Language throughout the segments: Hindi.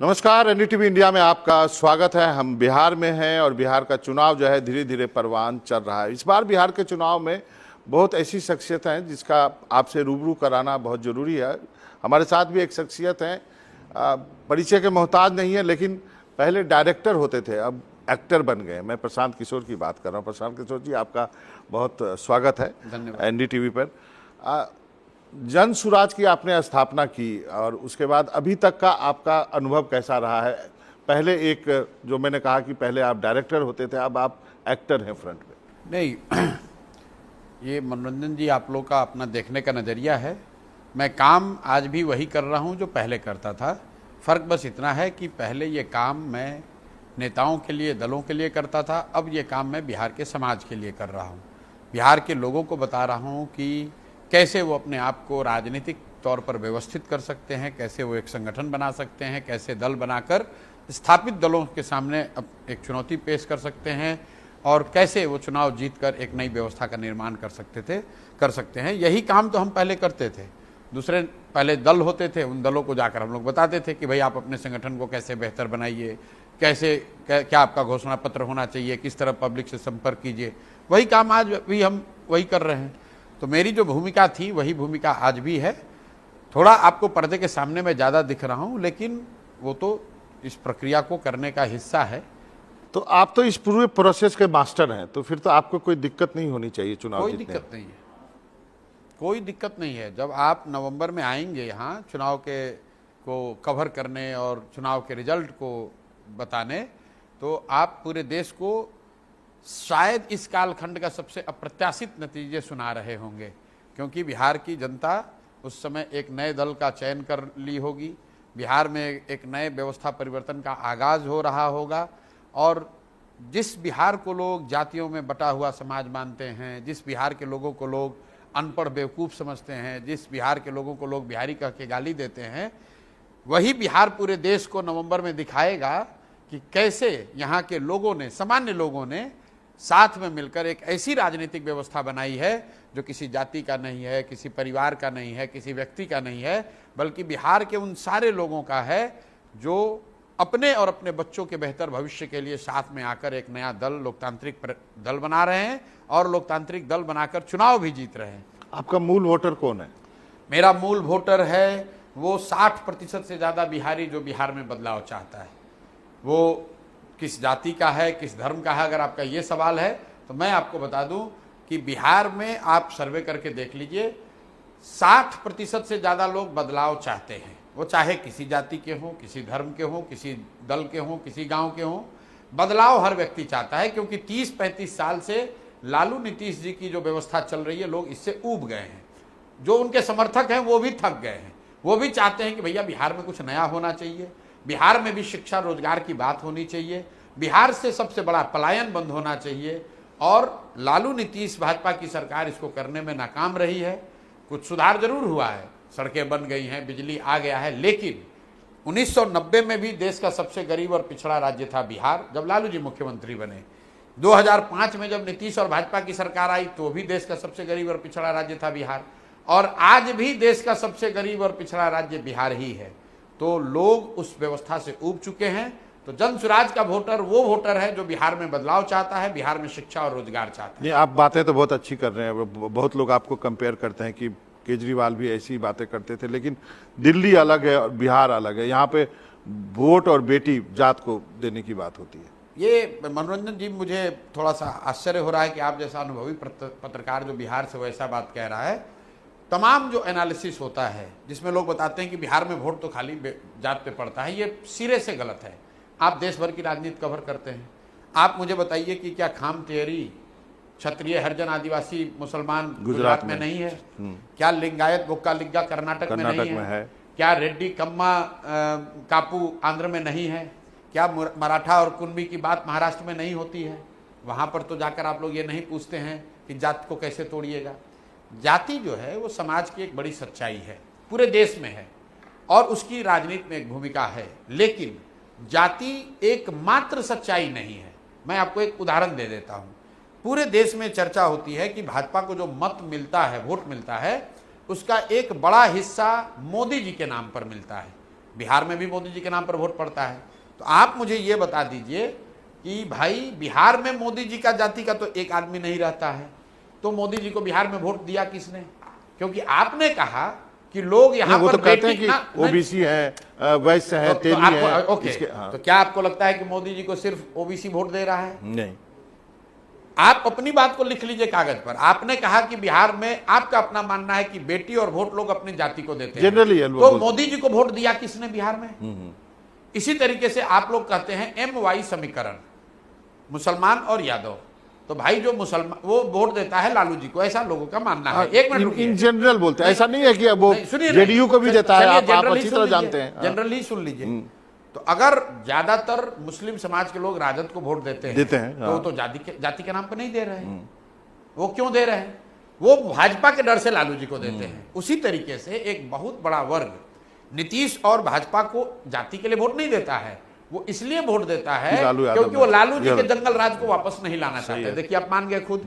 नमस्कार, एनडीटीवी इंडिया में आपका स्वागत है। हम बिहार में हैं और बिहार का चुनाव जो है धीरे धीरे परवान चल रहा है। इस बार बिहार के चुनाव में बहुत ऐसी शख्सियत हैं जिसका आपसे रूबरू कराना बहुत ज़रूरी है। हमारे साथ भी एक शख्सियत हैं, परिचय के मोहताज नहीं है, लेकिन पहले डायरेक्टर होते थे, अब एक्टर बन गए। मैं प्रशांत किशोर की बात कर रहा हूँ। प्रशांत किशोर जी, आपका बहुत स्वागत है एनडीटीवी पर। जन सुराज की आपने स्थापना की और उसके बाद अभी तक का आपका अनुभव कैसा रहा है? पहले एक जो मैंने कहा कि पहले आप डायरेक्टर होते थे, अब आप एक्टर हैं फ्रंट पे। नहीं, ये मनोरंजन जी आप लोग का अपना देखने का नज़रिया है। मैं काम आज भी वही कर रहा हूँ जो पहले करता था। फ़र्क बस इतना है कि पहले ये काम मैं नेताओं के लिए, दलों के लिए करता था, अब ये काम मैं बिहार के समाज के लिए कर रहा हूँ। बिहार के लोगों को बता रहा हूँ कि कैसे वो अपने आप को राजनीतिक तौर पर व्यवस्थित कर सकते हैं, कैसे वो एक संगठन बना सकते हैं, कैसे दल बनाकर स्थापित दलों के सामने एक चुनौती पेश कर सकते हैं और कैसे वो चुनाव जीतकर एक नई व्यवस्था का निर्माण कर सकते हैं। यही काम तो हम पहले करते थे। दूसरे पहले दल होते थे, उन दलों को जाकर हम लोग बताते थे कि भाई आप अपने संगठन को कैसे बेहतर बनाइए, कैसे क्या आपका घोषणा पत्र होना चाहिए, किस तरह पब्लिक से संपर्क कीजिए। वही काम आज भी हम वही कर रहे हैं। तो मेरी जो भूमिका थी वही भूमिका आज भी है। थोड़ा आपको पर्दे के सामने मैं ज़्यादा दिख रहा हूँ, लेकिन वो तो इस प्रक्रिया को करने का हिस्सा है। तो आप तो इस पूरे प्रोसेस के मास्टर हैं, तो फिर तो आपको कोई दिक्कत नहीं होनी चाहिए चुनाव जीतने में। कोई दिक्कत नहीं है, कोई दिक्कत नहीं है। जब आप नवंबर में आएंगे यहाँ चुनाव को कवर करने और चुनाव के रिजल्ट को बताने, तो आप पूरे देश को शायद इस कालखंड का सबसे अप्रत्याशित नतीजे सुना रहे होंगे, क्योंकि बिहार की जनता उस समय एक नए दल का चयन कर ली होगी। बिहार में एक नए व्यवस्था परिवर्तन का आगाज हो रहा होगा और जिस बिहार को लोग जातियों में बटा हुआ समाज मानते हैं, जिस बिहार के लोगों को लोग अनपढ़ बेवकूफ़ समझते हैं, जिस बिहार के लोगों को लोग बिहारी कह के गाली देते हैं, वही बिहार पूरे देश को नवंबर में दिखाएगा कि कैसे यहाँ के लोगों ने, सामान्य लोगों ने साथ में मिलकर एक ऐसी राजनीतिक व्यवस्था बनाई है जो किसी जाति का नहीं है, किसी परिवार का नहीं है, किसी व्यक्ति का नहीं है, बल्कि बिहार के उन सारे लोगों का है जो अपने और अपने बच्चों के बेहतर भविष्य के लिए साथ में आकर एक नया दल, लोकतांत्रिक दल बना रहे हैं और लोकतांत्रिक दल बनाकर चुनाव भी जीत रहे हैं। आपका मूल वोटर कौन है? मेरा मूल वोटर है वो 60% से ज़्यादा बिहारी जो बिहार में बदलाव चाहता है। वो किस जाति का है, किस धर्म का है, अगर आपका ये सवाल है तो मैं आपको बता दूं कि बिहार में आप सर्वे करके देख लीजिए, 60% से ज़्यादा लोग बदलाव चाहते हैं। वो चाहे किसी जाति के हों, किसी धर्म के हों, किसी दल के हों, किसी गांव के हों, बदलाव हर व्यक्ति चाहता है। क्योंकि 30-35 साल से लालू नीतीश जी की जो व्यवस्था चल रही है, लोग इससे ऊब गए हैं। जो उनके समर्थक हैं वो भी थक गए हैं। वो भी चाहते हैं कि भैया बिहार में कुछ नया होना चाहिए, बिहार में भी शिक्षा रोजगार की बात होनी चाहिए, बिहार से सबसे बड़ा पलायन बंद होना चाहिए। और लालू नीतीश भाजपा की सरकार इसको करने में नाकाम रही है। कुछ सुधार जरूर हुआ है, सड़कें बन गई हैं, बिजली आ गया है, लेकिन 1990 में भी देश का सबसे गरीब और पिछड़ा राज्य था बिहार, जब लालू जी मुख्यमंत्री बने। 2005 में जब नीतीश और भाजपा की सरकार आई तो भी देश का सबसे गरीब और पिछड़ा राज्य था बिहार, और आज भी देश का सबसे गरीब और पिछड़ा राज्य बिहार ही है। तो लोग उस व्यवस्था से ऊब चुके हैं। तो जन सुराज का वोटर वो वोटर है जो बिहार में बदलाव चाहता है, बिहार में शिक्षा और रोजगार चाहता है। ये आप बातें तो बहुत अच्छी कर रहे हैं। बहुत लोग आपको कंपेयर करते हैं कि केजरीवाल भी ऐसी बातें करते थे, लेकिन दिल्ली अलग है और बिहार अलग है। यहाँ पे वोट और बेटी जात को देने की बात होती है। ये मनोरंजन जी, मुझे थोड़ा सा आश्चर्य हो रहा है कि आप जैसा अनुभवी पत्रकार जो बिहार से वैसा बात कह रहा है। तमाम जो एनालिसिस होता है जिसमें लोग बताते हैं कि बिहार में वोट तो खाली जात पे पड़ता है, ये सिरे से गलत है। आप देश भर की राजनीति कवर करते हैं, आप मुझे बताइए कि क्या खाम तेरी क्षत्रिय हरिजन आदिवासी मुसलमान गुजरात में नहीं है? क्या लिंगायत बुक्का लिग्गा कर्नाटक में नहीं है? क्या रेड्डी कम्मा कापू आंध्र में नहीं है? क्या मराठा और कुनबी की बात महाराष्ट्र में नहीं होती है? वहाँ पर तो जाकर आप लोग ये नहीं पूछते हैं कि जात को कैसे तोड़िएगा। जाति जो है वो समाज की एक बड़ी सच्चाई है, पूरे देश में है और उसकी राजनीति में एक भूमिका है, लेकिन जाति एकमात्र सच्चाई नहीं है। मैं आपको एक उदाहरण दे देता हूं। पूरे देश में चर्चा होती है कि भाजपा को जो मत मिलता है, वोट मिलता है, उसका एक बड़ा हिस्सा मोदी जी के नाम पर मिलता है। बिहार में भी मोदी जी के नाम पर वोट पड़ता है। तो आप मुझे ये बता दीजिए कि भाई बिहार में मोदी जी का जाति का तो एक आदमी नहीं रहता है, तो मोदी जी को बिहार में वोट दिया किसने? क्योंकि आपने कहा कि लोग यहाँ वो पर तो कहते हैं कि ओबीसी है, वैश्य है, तेली है। ओके, तो क्या आपको लगता है कि मोदी जी को सिर्फ ओबीसी वोट दे रहा है? नहीं। आप अपनी बात को लिख लीजिए कागज पर। आपने कहा कि बिहार में आपका अपना मानना है कि बेटी और वोट लोग अपनी जाति को देते हैं, जनरली तो मोदी जी को वोट दिया किसने बिहार में? इसी तरीके से आप लोग कहते हैं MY समीकरण, मुसलमान और यादव, तो भाई जो मुसलमान वो वोट देता है लालू जी को, ऐसा लोगों का मानना है। एक मिनट इन जनरल बोलते हैं, ऐसा नहीं है कि वो जेडीयू को भी देता है, आप अच्छी तरह जानते हैं। जनरली सुन लीजिए, तो अगर ज्यादातर मुस्लिम समाज के लोग राजद को वोट देते हैं तो वो तो जाति के नाम पर नहीं दे रहे हैं। वो क्यों दे रहे हैं? वो भाजपा के डर से लालू जी को देते हैं। उसी तरीके से एक बहुत बड़ा वर्ग नीतीश और भाजपा को जाति के लिए वोट नहीं देता है, वो इसलिए वोट देता है क्योंकि वो लालू जी के जंगल राज को वापस नहीं लाना चाहते। देखिए आप मान गए खुद।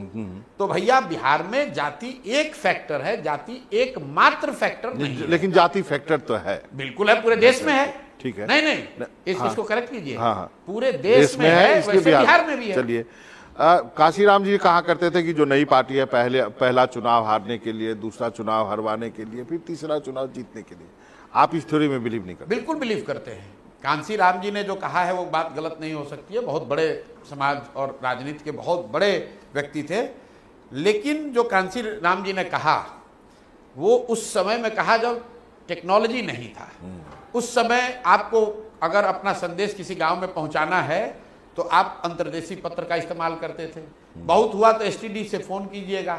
तो भैया बिहार में जाति एक फैक्टर है, जाति एकमात्र फैक्टर नहीं है। लेकिन जाति फैक्टर तो है, बिल्कुल है, पूरे देश में है। ठीक है, नहीं इसको करेक्ट कीजिए। हाँ, पूरे देश में है, वैसे बिहार में भी है। चलिए, काशीराम जी कहा करते थे कि जो नई पार्टी है पहला चुनाव हारने के लिए, दूसरा चुनाव हरवाने के लिए, फिर तीसरा चुनाव जीतने के लिए। आप इस थ्योरी में बिलीव नहीं करते? बिल्कुल बिलीव करते हैं। कांसीराम जी ने जो कहा है वो बात गलत नहीं हो सकती है। बहुत बड़े समाज और राजनीति के बहुत बड़े व्यक्ति थे, लेकिन जो कांसीराम जी ने कहा वो उस समय में कहा जब टेक्नोलॉजी नहीं था। उस समय आपको अगर अपना संदेश किसी गांव में पहुंचाना है तो आप अंतर्देशीय पत्र का इस्तेमाल करते थे। बहुत हुआ तो STD से फोन कीजिएगा।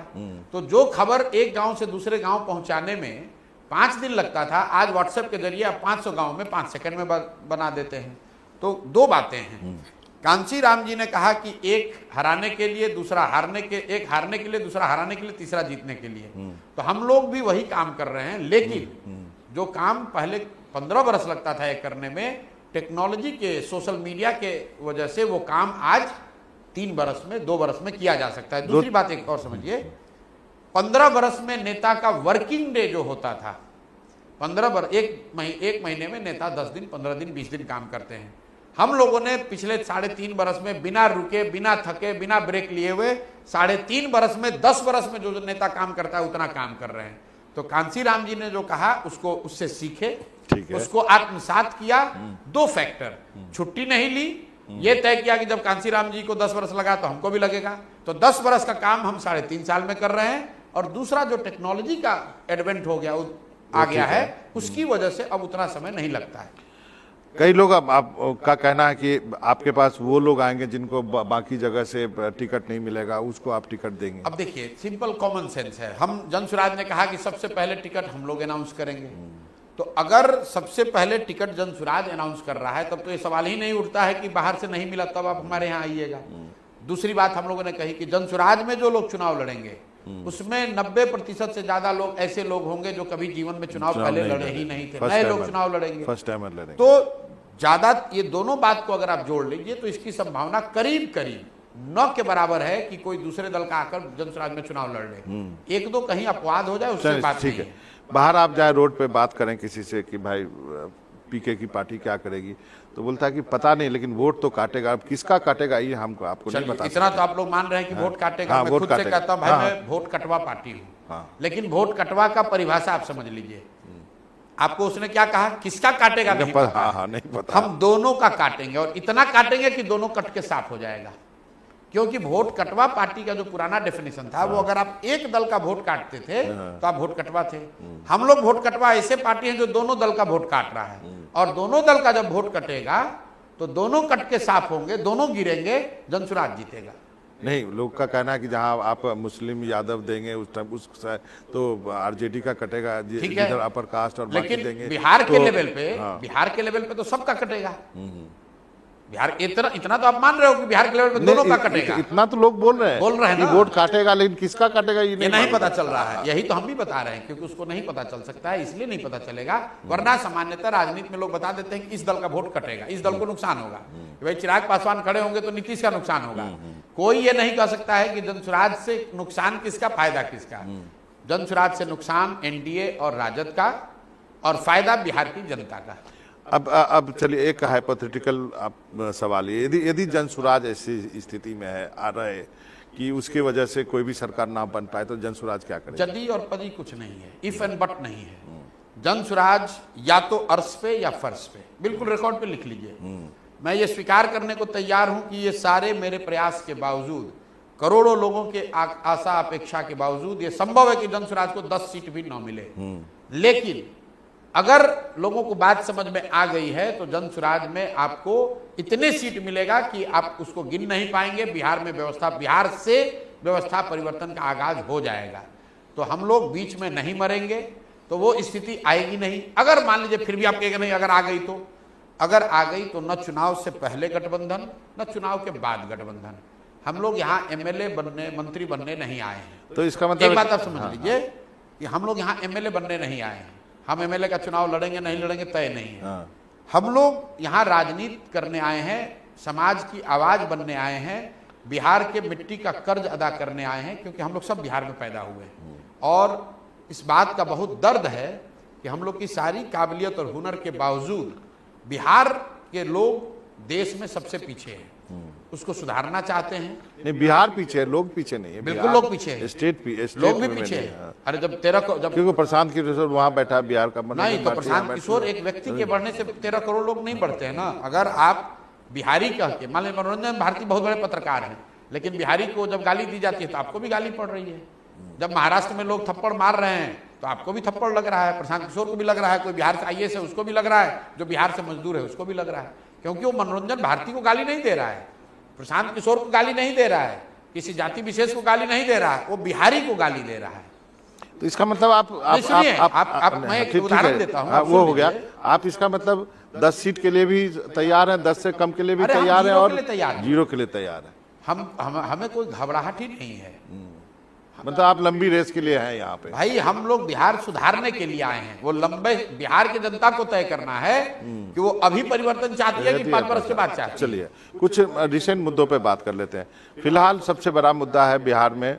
तो जो खबर एक गांव से दूसरे गांव पहुंचाने में 5 दिन लगता था, आज व्हाट्सएप के जरिए आप 500 गांव में 5 सेकंड में बना देते हैं। तो दो बातें हैं। कांसीराम जी ने कहा कि एक हराने के लिए दूसरा हारने के, एक हारने के लिए दूसरा हराने के लिए, तीसरा जीतने के लिए। तो हम लोग भी वही काम कर रहे हैं, लेकिन जो काम पहले 15 बरस लगता था ये करने में, टेक्नोलॉजी के, सोशल मीडिया के वजह से वो काम आज 3 बरस में, 2 बरस में किया जा सकता है। दूसरी बात एक और समझिए, 15 बरस में नेता का वर्किंग डे जो होता था, 15 बरस, एक महीने में नेता 10 दिन, 15 दिन, 20 दिन काम करते हैं। हम लोगों ने पिछले 3.5 बरस में बिना रुके, बिना थके, बिना ब्रेक लिए हुए 3.5 बरस में, 10 बरस में जो नेता काम करता है उतना काम कर रहे हैं। तो कांसीराम जी ने जो कहा उसको उससे सीखे, उसको आत्मसात किया। 2 फैक्टर, छुट्टी नहीं ली, ये तय किया कि जब कांसीराम जी को 10 बरस लगा तो हमको भी लगेगा। तो 10 बरस का काम हम 3.5 साल में कर रहे हैं। और दूसरा जो टेक्नोलॉजी का एडवेंट हो गया, आ गया है, उसकी वजह से अब उतना समय नहीं लगता है। कई लोग आपका कहना है कि आपके पास वो लोग आएंगे जिनको बाकी जगह से टिकट नहीं मिलेगा, उसको आप टिकट देंगे। अब देखिए, सिंपल कॉमन सेंस है। हम जनसुराज ने कहा कि सबसे पहले टिकट हम लोग अनाउंस करेंगे। तो अगर सबसे पहले टिकट जनसुराज अनाउंस कर रहा है तब तो ये सवाल ही नहीं उठता है कि बाहर से नहीं मिला तब आप हमारे यहाँ आइएगा। दूसरी बात हम लोगों ने कही कि जनसुराज में जो लोग चुनाव लड़ेंगे उसमें 90% से ज्यादा लोग ऐसे लोग होंगे जो कभी जीवन में चुनाव पहले लड़े ही नहीं थे, नए लोग चुनाव लड़ेंगे, फर्स्ट टाइमर लड़ेंगे। तो ज्यादा ये दोनों बात को अगर आप जोड़ लीजिए तो इसकी संभावना करीब करीब 9 के बराबर है कि कोई दूसरे दल का आकर जनसुराज में चुनाव लड़ ले। 1-2 कहीं अपवाद हो जाए, उससे बात नहीं है। बाहर आप जाए रोड पे बात करें किसी से कि भाई पीके की पार्टी क्या करेगी, तो बोलता है कि पता नहीं, लेकिन वोट तो काटेगा। अब किसका काटेगा ये हमको आपको नहीं बता। इतना तो आप लोग मान रहे हैं कि वोट काटेगा। मैं खुद से कहता हूं भाई मैं वोट कटवा पार्टी हूं, लेकिन वोट कटवा का परिभाषा आप समझ लीजिए। आपको उसने क्या कहा, किसका काटेगा नहीं पता। नहीं पता। हम दोनों का काटेंगे और इतना काटेंगे कि दोनों कट के साफ हो जाएगा। क्योंकि वोट कटवा पार्टी का जो पुराना डेफिनेशन था वो अगर आप एक दल का वोट काटते थे तो आप वोट कटवा थे। हम लोग वोट कटवा ऐसे पार्टी हैं जो दोनों दल का वोट काट रहा है, और दोनों दल का जब वोट कटेगा तो दोनों कट के साफ होंगे, दोनों गिरेंगे, जनसुराज जीतेगा। नहीं, लोग का कहना है कि जहां आप मुस्लिम यादव देंगे उस टाइम उस तो आरजेडी का कटेगा, इधर अपर कास्ट और बाकी देंगे। बिहार के लेवल पे तो सबका कटेगा। बिहार इतना तो आप मान रहे हो कि बिहार के लेवल पे दोनों का कटेगा। इतना तो लोग बोल रहे हैं ना, वोट काटेगा, लेकिन किसका काटेगा ये नहीं पता चल रहा है। यही तो हम भी बता रहे हैं, क्योंकि उसको नहीं पता चल सकता है, इसलिए नहीं पता चलेगा। वरना सामान्यतः राजनीति में लोग बता देते हैं कि इस दल का वोट कटेगा, इस दल को नुकसान होगा। भाई चिराग पासवान खड़े होंगे तो नीतीश का नुकसान होगा। कोई ये नहीं कह सकता है कि जनसुराज से नुकसान किसका, फायदा किसका। जनसुराज से नुकसान एनडीए और राजद का, और फायदा बिहार की जनता का। अब चलिए एक हाइपोथेटिकल सवाल ये, यदि यदि जनसुराज ऐसी स्थिति में है आ रहे कि उसकी वजह से कोई भी सरकार ना बन पाए तो जनसुराज क्या करे? जदी और पदी कुछ नहीं है, इफ एंड बट नहीं है। जनसुराज या तो अर्श पे या फर्श पे, बिल्कुल रिकॉर्ड पे लिख लीजिए। मैं ये स्वीकार करने को तैयार हूं कि ये सारे मेरे प्रयास के बावजूद, करोड़ों लोगों के आशा अपेक्षा के बावजूद ये संभव है कि जनसुराज को 10 सीट भी न मिले। लेकिन अगर लोगों को बात समझ में आ गई है तो जनसुराज में आपको इतने सीट मिलेगा कि आप उसको गिन नहीं पाएंगे। बिहार में बिहार से व्यवस्था परिवर्तन का आगाज हो जाएगा। तो हम लोग बीच में नहीं मरेंगे, तो वो स्थिति आएगी नहीं। अगर मान लीजिए फिर भी आप कहेंगे नहीं, अगर आ गई तो न चुनाव से पहले गठबंधन न चुनाव के बाद गठबंधन। हम लोग यहाँ एमएलए बनने, मंत्री बनने नहीं आए हैं। तो इसका मतलब एक बात आप समझ लीजिए कि हम लोग यहाँ एमएलए बनने नहीं आए हैं। हम एमएलए का चुनाव लड़ेंगे नहीं लड़ेंगे तय नहीं है। हम लोग यहाँ राजनीति करने आए हैं, समाज की आवाज बनने आए हैं, बिहार के मिट्टी का कर्ज अदा करने आए हैं, क्योंकि हम लोग सब बिहार में पैदा हुए हैं। और इस बात का बहुत दर्द है कि हम लोग की सारी काबिलियत और हुनर के बावजूद बिहार के लोग देश में सबसे पीछे हैं। उसको सुधारना चाहते हैं। नहीं, बिहार पीछे है, लोग पीछे नहीं है। बिल्कुल लोग पीछे हैं, स्टेट लोग भी पीछे हैं। अरे जब क्योंकि प्रशांत किशोर वहां बैठा बिहार का नहीं, तो प्रशांत किशोर एक व्यक्ति के बढ़ने से 13 करोड़ लोग नहीं बढ़ते हैं ना। अगर आप बिहारी कह के, मान लीजिए मनोरंजन भारती बहुत बड़े पत्रकार हैं, लेकिन बिहारी को जब गाली दी जाती है तो आपको भी गाली पड़ रही है। जब महाराष्ट्र में लोग थप्पड़ मार रहे हैं तो आपको भी थप्पड़ लग रहा है, प्रशांत किशोर को भी लग रहा है, कोई बिहार से आईएएस है उसको भी लग रहा है, जो बिहार से मजदूर है उसको भी लग रहा है। क्योंकि वो मनोरंजन भारती को गाली नहीं दे रहा है, प्रशांत किशोर को गाली नहीं दे रहा है, किसी जाति विशेष को गाली नहीं दे रहा है, वो बिहारी को गाली दे रहा है। तो इसका मतलब आप मैं एक उदाहरण देता हूं, वो हो गया। आप इसका मतलब 10 सीट के लिए भी तैयार हैं, 10 से कम के लिए भी तैयार हैं और 0 के लिए तैयार है। हमें कोई घबराहट ही नहीं है। मतलब आप लंबी रेस के लिए हैं यहाँ पे? भाई हम लोग बिहार सुधारने के लिए आए हैं। वो लंबे बिहार की जनता को तय करना है कि वो अभी परिवर्तन चाहती है कि 5 वर्ष के बाद चाहती है। चलिए कुछ रिसेंट मुद्दों पे बात कर लेते हैं। फिलहाल सबसे बड़ा मुद्दा है बिहार में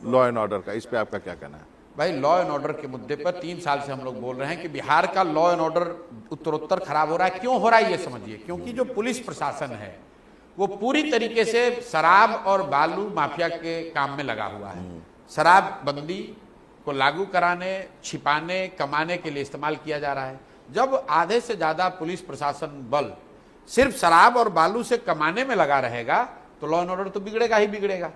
लॉ एंड ऑर्डर का, इस पे आपका क्या कहना है? भाई लॉ एंड ऑर्डर के मुद्दे पर 3 साल से हम लोग बोल रहे हैं कि बिहार का लॉ एंड ऑर्डर उत्तरोत्तर खराब हो रहा है। क्यों हो रहा है ये समझिए। क्योंकि जो पुलिस प्रशासन है वो पूरी तरीके से शराब और बालू माफिया के काम में लगा हुआ है। शराबबंदी को लागू कराने, छिपाने, कमाने के लिए इस्तेमाल किया जा रहा है। जब आधे से ज्यादा पुलिस प्रशासन बल सिर्फ शराब और बालू से कमाने में लगा रहेगा तो लॉ एंड ऑर्डर तो बिगड़ेगा ही बिगड़ेगा।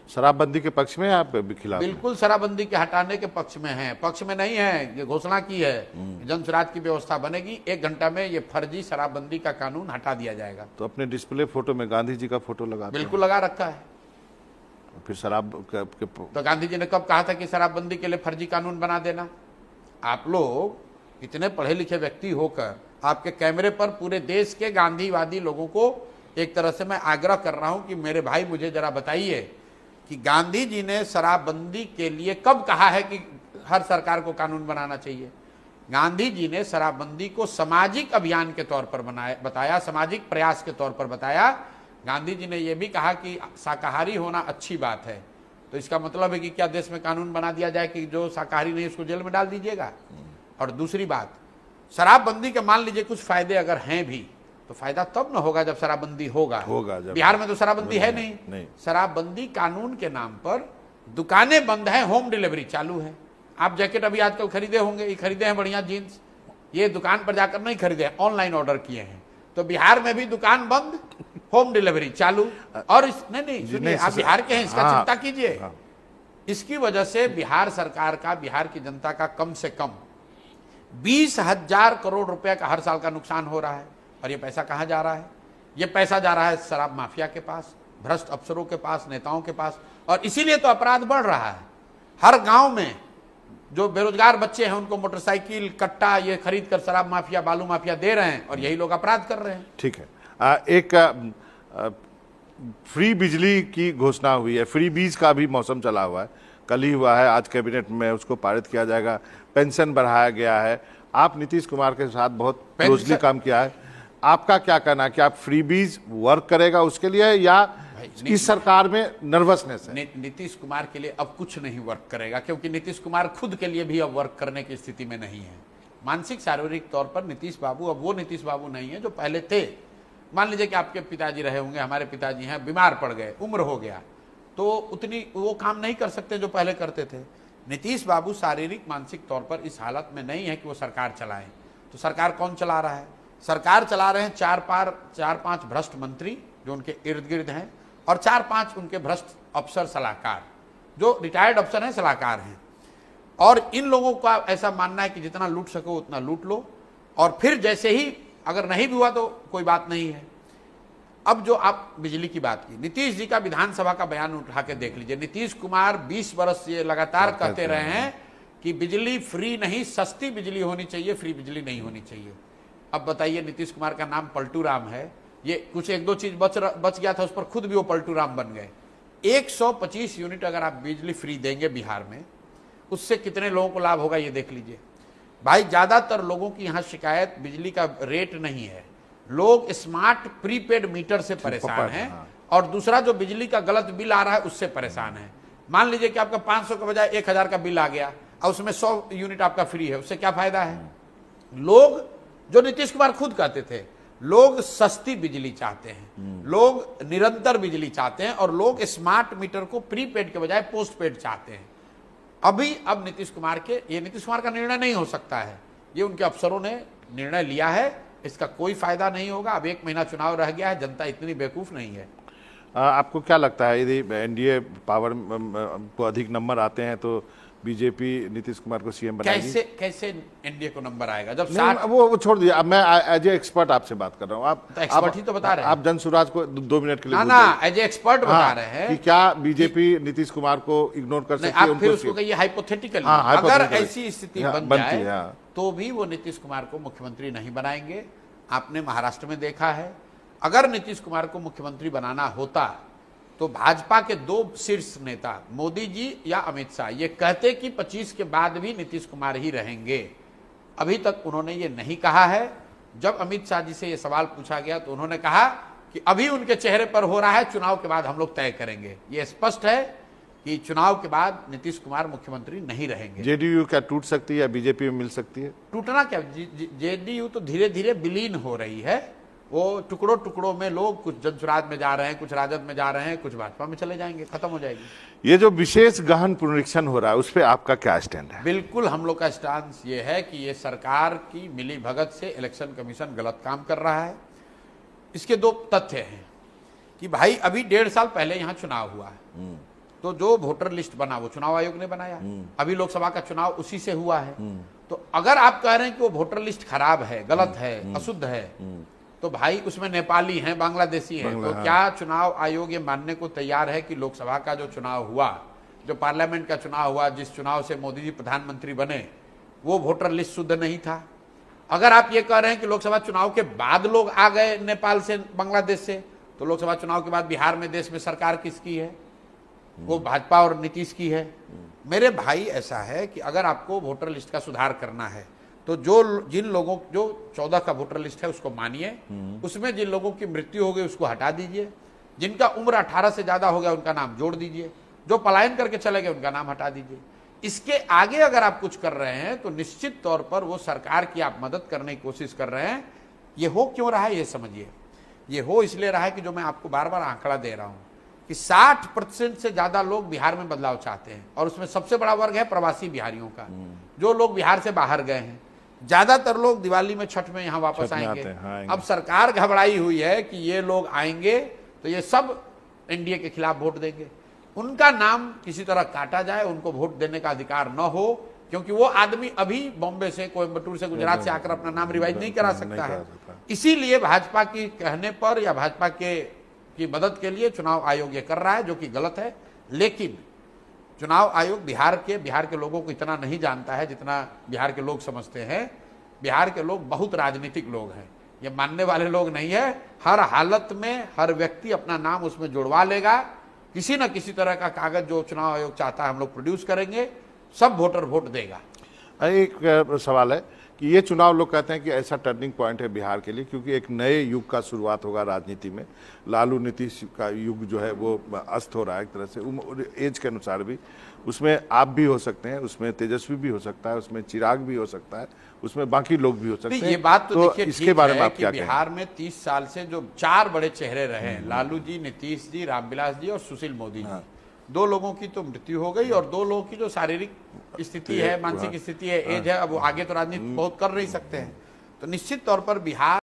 शराबबंदी के पक्ष में आप खिलाफ? बिल्कुल शराबबंदी के हटाने के पक्ष में है, पक्ष में नहीं है। ये घोषणा की है जनसुराज की व्यवस्था बनेगी, 1 घंटा में ये फर्जी शराबबंदी का कानून हटा दिया जाएगा। तो अपने डिस्प्ले फोटो में गांधी जी का फोटो लगा? बिल्कुल लगा रखा है। फिर शराब तो गांधी जी ने कब कहा था कि शराबबंदी के लिए फर्जी कानून बना देना? आप लोग इतने पढ़े लिखे व्यक्ति होकर आपके कैमरे पर पूरे देश के गांधीवादी लोगों को एक तरह से मैं आग्रह कर रहा हूं कि मेरे भाई मुझे जरा बताइए कि गांधी जी ने शराबबंदी के लिए कब कहा है कि हर सरकार को कानून बनाना चाहिए? गांधी जी ने शराबबंदी को सामाजिक अभियान के तौर पर बताया, सामाजिक प्रयास के तौर पर बताया। गांधी जी ने यह भी कहा कि शाकाहारी होना अच्छी बात है। तो इसका मतलब है कि क्या देश में कानून बना दिया जाए कि जो शाकाहारी नहीं उसको जेल में डाल दीजिएगा? और दूसरी बात, शराबबंदी के मान लीजिए कुछ फायदे अगर हैं भी तो फायदा तब न होगा जब शराबबंदी होगा जब बिहार में तो शराबबंदी है नहीं। शराबबंदी कानून के नाम पर दुकानें बंद हैं, होम डिलीवरी चालू है। आप जैकेट अभी आजकल खरीदे होंगे, ये खरीदे हैं बढ़िया जीन्स, ये दुकान पर जाकर नहीं खरीदे, ऑनलाइन ऑर्डर किए हैं। तो बिहार में भी दुकान बंद, होम डिलीवरी चालू। और नहीं सुनिए, आप बिहार के हैं, इसका चिंता कीजिए। इसकी वजह से बिहार सरकार का, बिहार की जनता का कम से कम 20,000 करोड़ रुपए का हर साल का नुकसान हो रहा है। और ये पैसा कहां जा रहा है? ये पैसा जा रहा है शराब माफिया के पास, भ्रष्ट अफसरों के पास, नेताओं के पास। और इसीलिए तो अपराध बढ़ रहा है। हर गांव में जो बेरोजगार बच्चे हैं उनको मोटरसाइकिल, कट्टा ये खरीद कर शराब माफिया, बालू माफिया दे रहे हैं और यही लोग अपराध कर रहे हैं। ठीक है। एक फ्री बिजली की घोषणा हुई है, फ्री बीज का भी मौसम चला हुआ है, कल ही हुआ है, आज कैबिनेट में उसको पारित किया जाएगा। पेंशन बढ़ाया गया है। आप नीतीश कुमार के साथ बहुत क्लोजली काम किया है, आपका क्या कहना है कि आप फ्री बीज वर्क करेगा उसके लिए या इस सरकार में नर्वसनेस है? नीतीश कुमार के लिए अब कुछ नहीं वर्क करेगा, क्योंकि नीतीश कुमार खुद के लिए भी अब वर्क करने की स्थिति में नहीं है। मानसिक शारीरिक तौर पर नीतीश बाबू अब वो नीतीश बाबू नहीं है जो पहले थे। मान लीजिए कि आपके पिताजी रहे होंगे, हमारे पिताजी हैं, बीमार पड़ गए, उम्र हो गया, तो उतनी वो काम नहीं कर सकते जो पहले करते थे। नीतीश बाबू शारीरिक मानसिक तौर पर इस हालत में नहीं है कि वो सरकार चलाएं। तो सरकार कौन चला रहा है? सरकार चला रहे हैं चार पांच भ्रष्ट मंत्री जो उनके इर्द गिर्द हैं, और 4-5 उनके भ्रष्ट अफसर सलाहकार जो रिटायर्ड अफसर हैं, सलाहकार हैं। और इन लोगों का ऐसा मानना है कि जितना लूट सको उतना लूट लो, और फिर जैसे ही अगर नहीं भी हुआ तो कोई बात नहीं है। अब जो आप बिजली की बात की, नीतीश जी का विधानसभा का बयान उठा के देख लीजिए। नीतीश कुमार 20 वर्ष से लगातार कहते रहे हैं कि बिजली फ्री नहीं, सस्ती बिजली होनी चाहिए, फ्री बिजली नहीं होनी चाहिए। अब बताइए, नीतीश कुमार का नाम पलटू राम है, ये कुछ 1-2 चीज बच गया था, उस पर खुद भी वो पलटू राम बन गए। 125 यूनिट अगर आप बिजली फ्री देंगे बिहार में, उससे कितने लोगों को लाभ होगा ये देख लीजिए। भाई ज्यादातर लोगों की यहाँ शिकायत बिजली का रेट नहीं है, लोग स्मार्ट प्रीपेड मीटर से परेशान हैं, और दूसरा जो बिजली का गलत बिल आ रहा है उससे परेशान है। मान लीजिए कि आपका 500 के बजाय 1000 का बिल आ गया और उसमें 100 यूनिट आपका फ्री है, उससे क्या फायदा है? लोग, जो नीतीश कुमार खुद कहते थे, लोग सस्ती बिजली चाहते हैं, लोग निरंतर बिजली चाहते हैं, और लोग स्मार्ट मीटर को प्रीपेड के बजाय पोस्टपेड चाहते हैं। अब नीतीश कुमार ये नीतीश कुमार का निर्णय नहीं हो सकता है, ये उनके अफसरों ने निर्णय लिया है, इसका कोई फायदा नहीं होगा। अब 1 महीना चुनाव रह गया है, जनता इतनी बेवकूफ नहीं है। आपको क्या लगता है, यदि एनडीए पावर को अधिक नंबर आते हैं तो बीजेपी नीतीश कुमार को सीएम बनाएगी? कैसे एनडीए को नंबर आएगा जब वो छोड़ दीजिए, अब मैं एज ए एक्सपर्ट आपसे बात कर रहा हूँ। आप एक्सपर्ट ही तो बता रहे हैं। आप जनसुराज को 2 मिनट के लिए ना एज ए एक्सपर्ट बता रहे हैं कि क्या बीजेपी नीतीश कुमार को इग्नोर कर सकती है? आप फिर उसको कहिए हाइपोथेटिकली, अगर ऐसी स्थिति बन जाए तो भी वो नीतीश कुमार को मुख्यमंत्री नहीं बनाएंगे। आपने महाराष्ट्र में देखा है, अगर नीतीश कुमार को मुख्यमंत्री बनाना होता तो भाजपा के 2 शीर्ष नेता, मोदी जी या अमित शाह, ये कहते कि 25 के बाद भी नीतीश कुमार ही रहेंगे। अभी तक उन्होंने ये नहीं कहा है। जब अमित शाह जी से ये सवाल पूछा गया तो उन्होंने कहा कि अभी उनके चेहरे पर हो रहा है, चुनाव के बाद हम लोग तय करेंगे। ये स्पष्ट है कि चुनाव के बाद नीतीश कुमार मुख्यमंत्री नहीं रहेंगे। जेडीयू क्या टूट सकती है या बीजेपी में मिल सकती है? टूटना क्या, जेडीयू तो धीरे धीरे विलीन हो रही है। वो टुकड़ों टुकड़ों में लोग, कुछ जनसुराज में जा रहे हैं, कुछ राजद में जा रहे हैं, कुछ भाजपा में चले जाएंगे, खत्म हो जाएगी। ये जो विशेष गहन पुनरीक्षण हो रहा है, उस पर आपका क्या स्टैंड है? बिल्कुल, हम लोग का स्टैंड ये है कि ये सरकार की मिली भगत से इलेक्शन कमीशन गलत काम कर रहा है। इसके 2 तथ्य हैं कि भाई अभी 1.5 साल पहले यहाँ चुनाव हुआ है, तो जो वोटर लिस्ट बना वो चुनाव आयोग ने बनाया। अभी लोकसभा का चुनाव उसी से हुआ है। तो अगर आप कह रहे हैं कि वो वोटर लिस्ट खराब है, गलत है, अशुद्ध है, तो भाई उसमें नेपाली हैं, बांग्लादेशी हैं, तो क्या चुनाव आयोग ये मानने को तैयार है कि लोकसभा का जो चुनाव हुआ, जो पार्लियामेंट का चुनाव हुआ, जिस चुनाव से मोदी जी प्रधानमंत्री बने, वो वोटर लिस्ट शुद्ध नहीं था? अगर आप ये कह रहे हैं कि लोकसभा चुनाव के बाद लोग आ गए नेपाल से, बांग्लादेश से, तो लोकसभा चुनाव के बाद बिहार में देश में सरकार किसकी है? वो भाजपा और नीतीश की है। मेरे भाई, ऐसा है कि अगर आपको वोटर लिस्ट का सुधार करना है तो जिन लोगों, जो 14 का वोटर लिस्ट है उसको मानिए, उसमें जिन लोगों की मृत्यु हो गई उसको हटा दीजिए, जिनका उम्र 18 से ज्यादा हो गया उनका नाम जोड़ दीजिए, जो पलायन करके चले गए उनका नाम हटा दीजिए। इसके आगे अगर आप कुछ कर रहे हैं तो निश्चित तौर पर वो सरकार की आप मदद करने की कोशिश कर रहे हैं। ये हो क्यों रहा है ये समझिए। ये हो इसलिए रहा है कि जो मैं आपको बार बार आंकड़ा दे रहा हूं कि 60% से ज्यादा लोग बिहार में बदलाव चाहते हैं, और उसमें सबसे बड़ा वर्ग है प्रवासी बिहारियों का, जो लोग बिहार से बाहर गए हैं। ज्यादातर लोग दिवाली में, छठ में यहाँ वापस आएंगे। अब सरकार घबराई हुई है कि ये लोग आएंगे तो ये सब एनडीए के खिलाफ वोट देंगे, उनका नाम किसी तरह काटा जाए, उनको वोट देने का अधिकार न हो, क्योंकि वो आदमी अभी बॉम्बे से, कोयम्बटूर से, गुजरात से आकर अपना नाम रिवाइज नहीं करा सकता है। इसीलिए भाजपा की कहने पर या भाजपा की मदद के लिए चुनाव आयोग ये कर रहा है, जो कि गलत है। लेकिन चुनाव आयोग बिहार के लोगों को इतना नहीं जानता है जितना बिहार के लोग समझते हैं। बिहार के लोग बहुत राजनीतिक लोग हैं, ये मानने वाले लोग नहीं है। हर हालत में हर व्यक्ति अपना नाम उसमें जुड़वा लेगा, किसी न किसी तरह का कागज जो चुनाव आयोग चाहता है हम लोग प्रोड्यूस करेंगे, सब वोटर वोट देगा। एक सवाल है कि ये चुनाव लोग कहते हैं कि ऐसा टर्निंग पॉइंट है बिहार के लिए, क्योंकि एक नए युग का शुरुआत होगा राजनीति में। लालू नीतीश का युग जो है वो अस्त हो रहा है एक तरह से, एज के अनुसार भी। उसमें आप भी हो सकते हैं, उसमें तेजस्वी भी हो सकता है, उसमें चिराग भी हो सकता है, उसमें बाकी लोग भी हो सकते हैं। ये बात तो देखिए इसके बारे में आप कि क्या कहें? बिहार में 30 साल से जो 4 बड़े चेहरे रहे हैं, लालू जी, नीतीश जी, रामविलास जी और सुशील मोदी जी, 2 लोगों की तो मृत्यु हो गई और 2 लोगों की जो शारीरिक स्थिति है, मानसिक स्थिति है, एज है, अब वो आगे तो राजनीति बहुत कर नहीं सकते हैं। तो निश्चित तौर पर बिहार